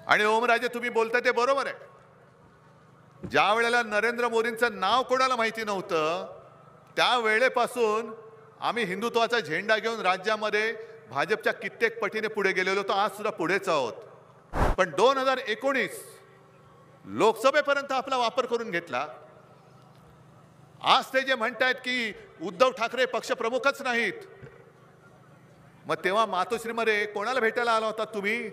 आणि ओमराजे तुम्ही बोलता ते बरोबर आहे। ज्या वेळेला नरेंद्र मोदींचं नाव कोणाला माहिती नव्हतं त्या वेळेपासून आम्ही हिंदुत्वाचा झेंडा घेऊन राज्यामध्ये भाजपच्या कित्येक पटीने पुढे गेलेलो होतो। आज सुद्धा पुढेच आहोत। पण 2019 लोकसभेपर्यंत आपला वापर करून घेतला। आज ते जे म्हणतायत की उद्धव ठाकरे पक्षप्रमुखच नाहीत, मग तेव्हा मातोश्रीमध्ये कोणाला भेटायला आला होता तुम्ही?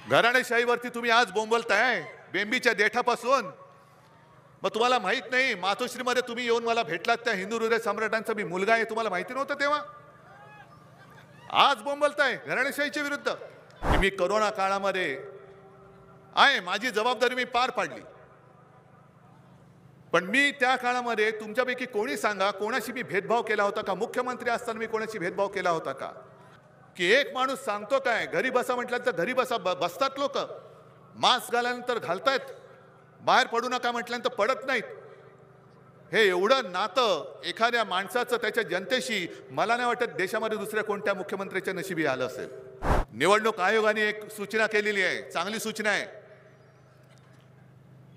घराणेशाहीवरती तुम्ही आज बोंबलताय बेंबीच्या देठापासून। मग तुम्हाला माहित नाही मातोश्रीमध्ये तुम्ही येऊन मला भेटलात त्या हिंदू हृदय सम्राटांचा मी मुलगा आहे, तुम्हाला माहिती नव्हतं तेव्हा? आज बोंबलताय घराणेशाहीच्या विरुद्ध। मी कोरोना काळामध्ये आहे, माझी जबाबदारी मी पार पाडली, पण मी त्या काळामध्ये तुमच्यापैकी कोणी सांगा कोणाशी मी भेदभाव केला होता का? मुख्यमंत्री असताना मी कोणाशी भेदभाव केला होता का? की एक माणूस सांगतो काय घरी बसा म्हटलं तर घरी बसा, बसतात लोक, मास्क घाल्यानंतर घालतायत, बाहेर पडू नका म्हटल्यानंतर पडत नाहीत। हे एवढं नातं एखाद्या माणसाचं त्याच्या जनतेशी मला नाही वाटत देशामध्ये दुसऱ्या कोणत्या मुख्यमंत्र्याच्या नशिबी आलं असेल। निवडणूक आयोगाने एक सूचना केलेली आहे, चांगली सूचना आहे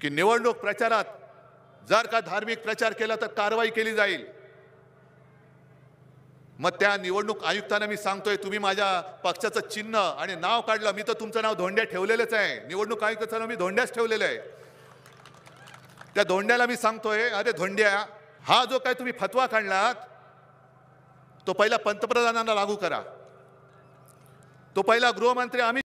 की निवडणूक प्रचारात जर का धार्मिक प्रचार केला तर कारवाई केली जाईल। मग त्या निवडणूक आयुक्तांना मी सांगतोय तुम्ही माझ्या पक्षाचं चिन्ह आणि नाव काढलं, मी तर तुमचं नाव धोंड्या ठेवलेलंच आहे। निवडणूक आयुक्ताचं नाव मी धोंड्याच ठेवलेलं आहे। त्या धोंड्याला मी सांगतोय अरे धोंड्या, हा जो काय तुम्ही फतवा काढलात तो पहिला पंतप्रधानांना लागू करा, तो पहिला गृहमंत्री आम्ही